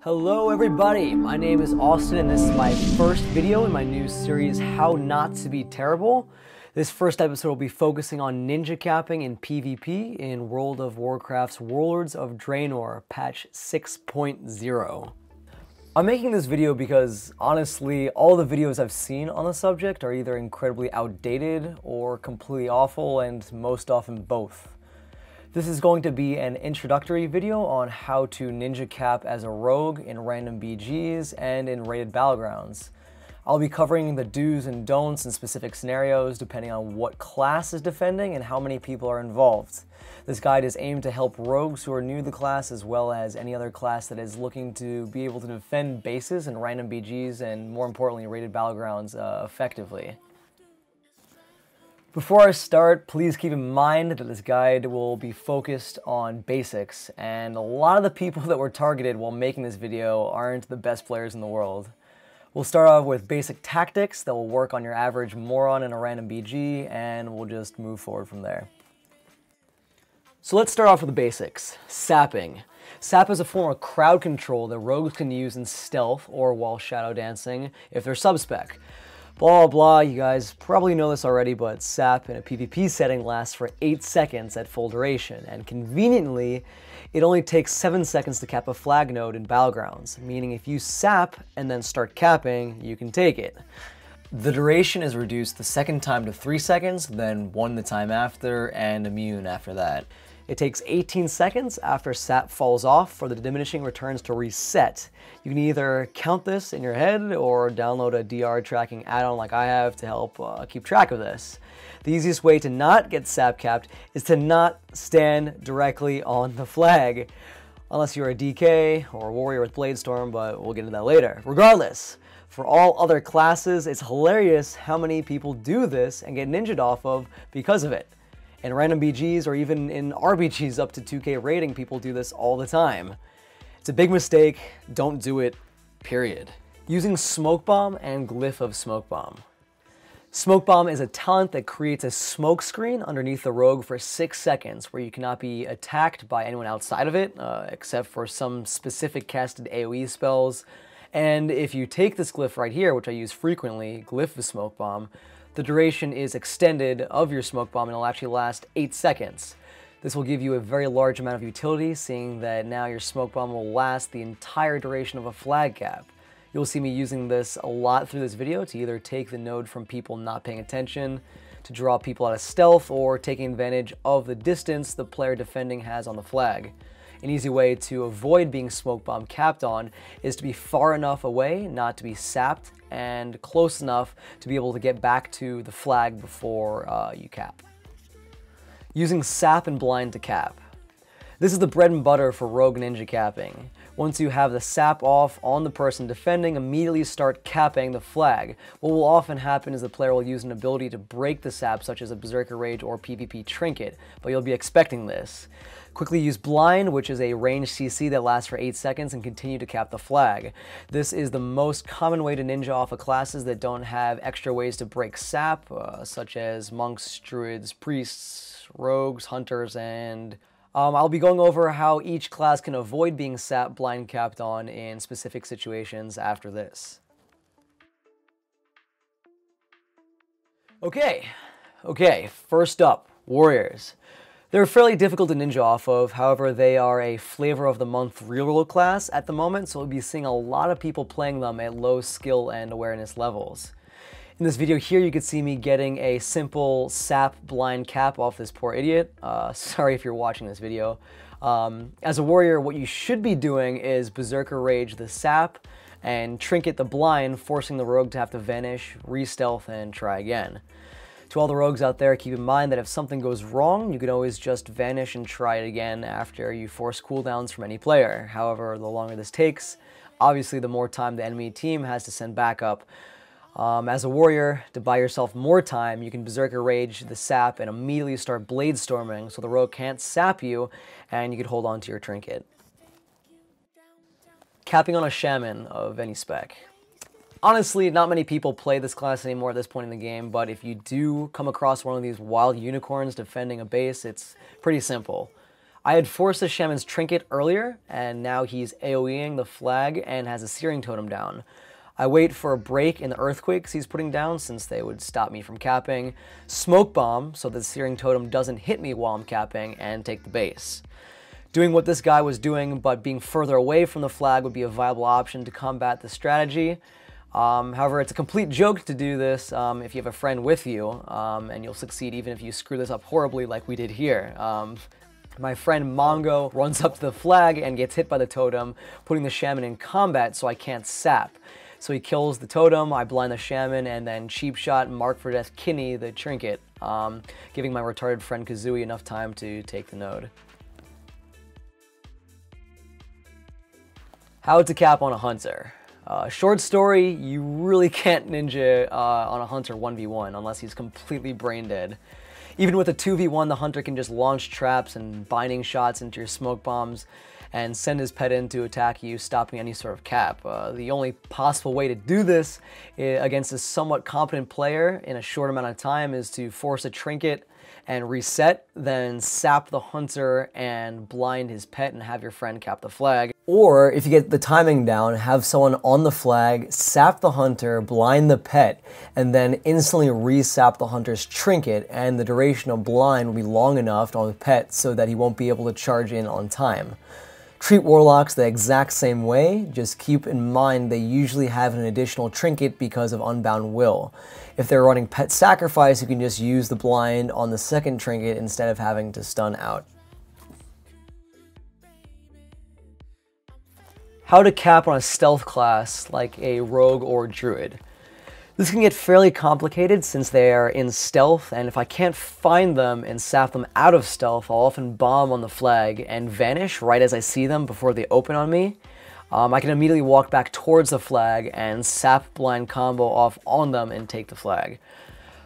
Hello everybody, my name is Austin and this is my first video in my new series, How Not to Be Terrible. This first episode will be focusing on ninja capping in PvP in World of Warcraft's Warlords of Draenor, patch 6.0. I'm making this video because, honestly, all the videos I've seen on the subject are either incredibly outdated or completely awful, and most often both. This is going to be an introductory video on how to ninja cap as a rogue in random BGs and in rated battlegrounds. I'll be covering the do's and don'ts in specific scenarios depending on what class is defending and how many people are involved. This guide is aimed to help rogues who are new to the class as well as any other class that is looking to be able to defend bases in random BGs and, more importantly, rated battlegrounds effectively. Before I start, please keep in mind that this guide will be focused on basics, and a lot of the people that were targeted while making this video aren't the best players in the world. We'll start off with basic tactics that will work on your average moron in a random BG, and we'll just move forward from there. So let's start off with the basics. Sapping. Sap is a form of crowd control that rogues can use in stealth or while shadow dancing if they're sub-spec. Blah, blah, you guys probably know this already, but sap in a PvP setting lasts for 8 seconds at full duration, and conveniently, it only takes 7 seconds to cap a flag node in battlegrounds, meaning if you sap and then start capping, you can take it. The duration is reduced the second time to 3 seconds, then 1 the time after, and immune after that. It takes 18 seconds after sap falls off for the diminishing returns to reset. You can either count this in your head or download a DR tracking add-on like I have to help keep track of this. The easiest way to not get sap capped is to not stand directly on the flag, unless you're a DK or a warrior with Bladestorm, but we'll get into that later. Regardless, for all other classes, it's hilarious how many people do this and get ninja'd off of because of it. In random BGs or even in RBGs up to 2K rating, people do this all the time. It's a big mistake, don't do it, period. Using Smoke Bomb and Glyph of Smoke Bomb. Smoke Bomb is a talent that creates a smoke screen underneath the rogue for 6 seconds where you cannot be attacked by anyone outside of it, except for some specific casted AoE spells. And if you take this glyph right here, which I use frequently, Glyph of Smoke Bomb, the duration is extended of your smoke bomb and it'll actually last 8 seconds. This will give you a very large amount of utility, seeing that now your smoke bomb will last the entire duration of a flag cap. You'll see me using this a lot through this video to either take the node from people not paying attention, to draw people out of stealth, or taking advantage of the distance the player defending has on the flag. An easy way to avoid being smoke bomb capped on is to be far enough away not to be sapped and close enough to be able to get back to the flag before you cap. Using sap and blind to cap. This is the bread and butter for rogue ninja capping. Once you have the sap off on the person defending, immediately start capping the flag. What will often happen is the player will use an ability to break the sap, such as a Berserker Rage or PvP Trinket, but you'll be expecting this. Quickly use blind, which is a ranged CC that lasts for 8 seconds, and continue to cap the flag. This is the most common way to ninja off of classes that don't have extra ways to break sap, such as monks, druids, priests, rogues, hunters, and I'll be going over how each class can avoid being sap blind capped on in specific situations after this. Okay, first up, warriors. They're fairly difficult to ninja off of, however they are a flavor of the month reroll class at the moment, so we'll be seeing a lot of people playing them at low skill and awareness levels. In this video here, you could see me getting a simple sap blind cap off this poor idiot. Sorry if you're watching this video. As a warrior, what you should be doing is Berserker Rage the sap and Trinket the blind, forcing the rogue to have to vanish, re-stealth, and try again. To all the rogues out there, keep in mind that if something goes wrong, you can always just vanish and try it again after you force cooldowns from any player. However, the longer this takes, obviously the more time the enemy team has to send backup. As a warrior, to buy yourself more time, you can Berserker Rage the sap and immediately start Bladestorming so the rogue can't sap you and you can hold on to your trinket. Capping on a shaman of any spec. Honestly, not many people play this class anymore at this point in the game, but if you do come across one of these wild unicorns defending a base, it's pretty simple. I had forced the Shaman's Trinket earlier, and now he's AoEing the flag and has a Searing Totem down. I wait for a break in the Earthquakes he's putting down, since they would stop me from capping. Smoke Bomb, so the Searing Totem doesn't hit me while I'm capping, and take the base. Doing what this guy was doing, but being further away from the flag would be a viable option to combat the strategy. However, it's a complete joke to do this if you have a friend with you, and you'll succeed even if you screw this up horribly like we did here. My friend Mongo runs up to the flag and gets hit by the totem, putting the Shaman in combat so I can't sap. So he kills the totem, I blind the Shaman, and then cheap shot Mark for Death Kinney the Trinket, giving my retarded friend Kazooie enough time to take the node. How to cap on a Hunter. Short story, you really can't ninja on a Hunter 1v1 unless he's completely brain dead. Even with a 2v1, the Hunter can just launch traps and binding shots into your smoke bombs and send his pet in to attack you, stopping any sort of cap. The only possible way to do this against a somewhat competent player in a short amount of time is to force a Trinket and reset, then sap the Hunter and blind his pet and have your friend cap the flag. Or, if you get the timing down, have someone on the flag, sap the Hunter, blind the pet, and then instantly resap the Hunter's Trinket, and the duration of blind will be long enough on the pet so that he won't be able to charge in on time. Treat Warlocks the exact same way, just keep in mind they usually have an additional Trinket because of Unbound Will. If they're running Pet Sacrifice, you can just use the blind on the second Trinket instead of having to stun out. How to cap on a stealth class like a rogue or druid. This can get fairly complicated since they are in stealth, and if I can't find them and sap them out of stealth, I'll often bomb on the flag and vanish right as I see them before they open on me. I can immediately walk back towards the flag and sap blind combo off on them and take the flag.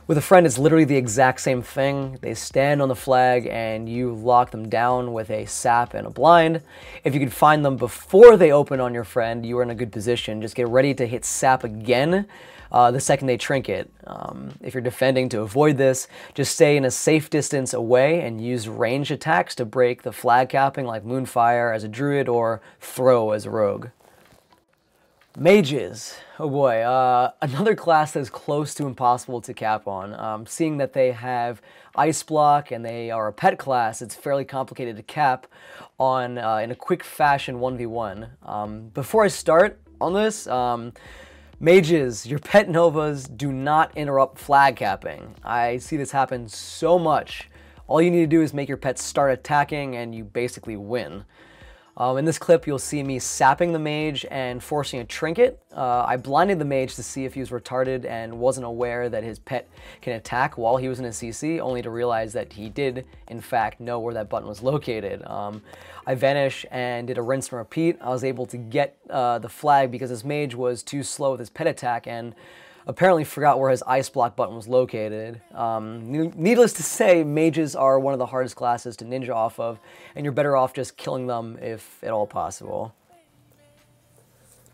With a friend, it's literally the exact same thing. They stand on the flag and you lock them down with a sap and a blind. If you can find them before they open on your friend, you are in a good position. Just get ready to hit sap again the second they trinket. If you're defending to avoid this, just stay in a safe distance away and use ranged attacks to break the flag capping like Moonfire as a druid or Throw as a rogue. Mages. Oh boy, another class that is close to impossible to cap on. Seeing that they have Ice Block and they are a pet class, it's fairly complicated to cap on in a quick fashion 1v1. Before I start on this, Mages, your pet Novas do not interrupt flag capping. I see this happen so much. All you need to do is make your pet start attacking and you basically win. In this clip, you'll see me sapping the mage and forcing a trinket. I blinded the mage to see if he was retarded and wasn't aware that his pet can attack while he was in a CC, only to realize that he did, in fact, know where that button was located. I vanished and did a rinse and repeat. I was able to get the flag because this mage was too slow with his pet attack and apparently forgot where his ice block button was located. Needless to say, mages are one of the hardest classes to ninja off of, and you're better off just killing them if at all possible.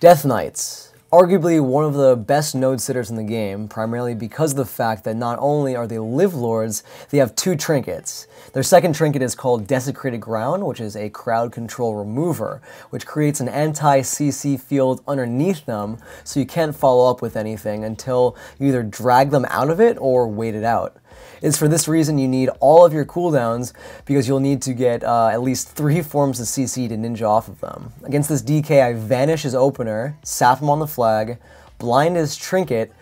Death Knights. Arguably one of the best node sitters in the game, primarily because of the fact that not only are they live lords, they have two trinkets. Their second trinket is called Desecrated Ground, which is a crowd control remover, which creates an anti-CC field underneath them, so you can't follow up with anything until you either drag them out of it or wait it out. It's for this reason you need all of your cooldowns, because you'll need to get at least 3 forms of CC to ninja off of them. Against this DK, I vanish his opener, sap him on the flag, blind his trinket,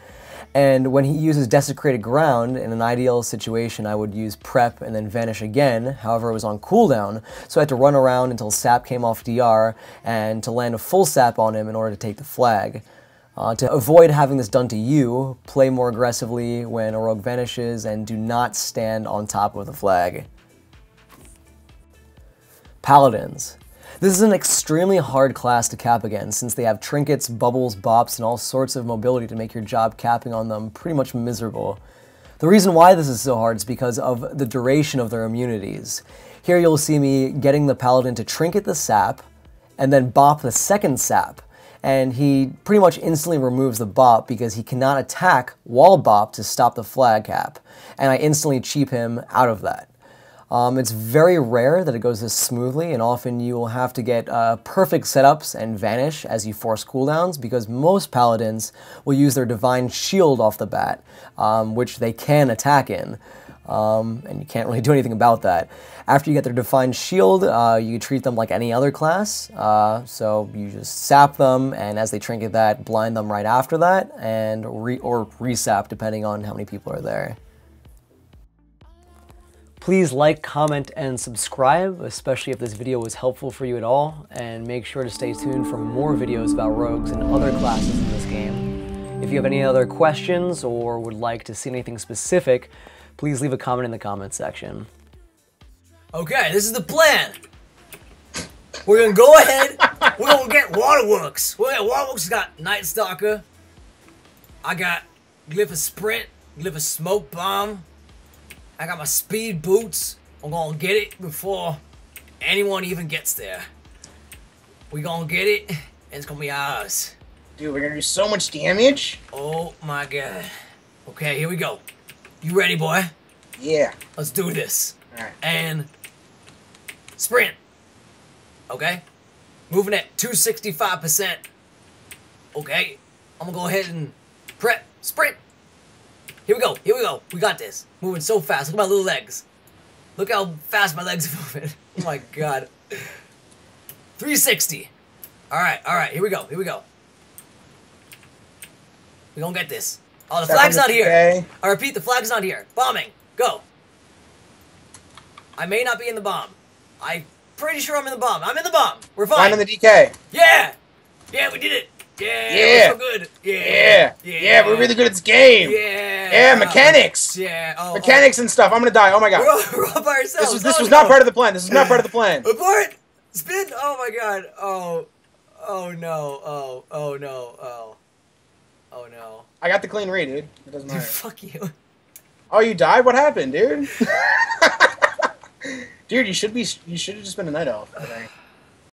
and when he uses Desecrated Ground, in an ideal situation I would use prep and then vanish again. However, it was on cooldown, so I had to run around until sap came off DR and to land a full sap on him in order to take the flag. To avoid having this done to you, play more aggressively when a rogue vanishes and do not stand on top of the flag. Paladins. This is an extremely hard class to cap against since they have trinkets, bubbles, bops, and all sorts of mobility to make your job capping on them pretty much miserable. The reason why this is so hard is because of the duration of their immunities. Here you'll see me getting the paladin to trinket the sap and then bop the second sap. And he pretty much instantly removes the bop because he cannot attack while bop to stop the flag cap, and I instantly cheap him out of that. It's very rare that it goes this smoothly, and often you will have to get perfect setups and vanish as you force cooldowns, because most paladins will use their divine shield off the bat, which they can attack in. And you can't really do anything about that. After you get their divine shield, you treat them like any other class. So you just sap them, and as they trinket that, blind them right after that, and or resap depending on how many people are there. Please like, comment, and subscribe, especially if this video was helpful for you at all, and make sure to stay tuned for more videos about rogues and other classes in this game. If you have any other questions or would like to see anything specific, please leave a comment in the comments section. Okay, this is the plan. We're gonna go ahead, we're gonna get Waterworks. Waterworks got Night Stalker. I got Glyph of Sprint, Glyph of Smoke Bomb. I got my speed boots. I'm gonna get it before anyone even gets there. We gonna get it, and it's gonna be ours. Dude, we're gonna do so much damage. Oh my god. Okay, here we go. You ready, boy? Yeah. Let's do this. Alright. And sprint. Okay? Moving at 265%. Okay? I'm gonna go ahead and prep. Sprint. Here we go. Here we go. We got this. Moving so fast. Look at my little legs. Look how fast my legs are moving. Oh my god. 360. Alright, alright. Here we go. Here we go. We gonna get this. Oh, the flag's not here. I repeat, the flag's not here. Bombing. Go. I may not be in the bomb. I'm pretty sure I'm in the bomb. I'm in the bomb. We're fine. I'm in the DK. Yeah. Yeah, we did it. Yeah. Yeah. We're so good. Yeah. Yeah. Yeah, we're really good at this game. Yeah. Yeah, mechanics. Yeah. Oh, mechanics and stuff. I'm gonna die. Oh my god. We're all by ourselves. This was not part of the plan. This is not part of the plan. Abort. Spin. Oh my god. Oh. Oh no. Oh. Oh no. Oh. Oh no. I got the clean read, dude. It doesn't matter. Dude, fuck you. Oh, you died? What happened, dude? Dude, you should have just been a night elf, I think.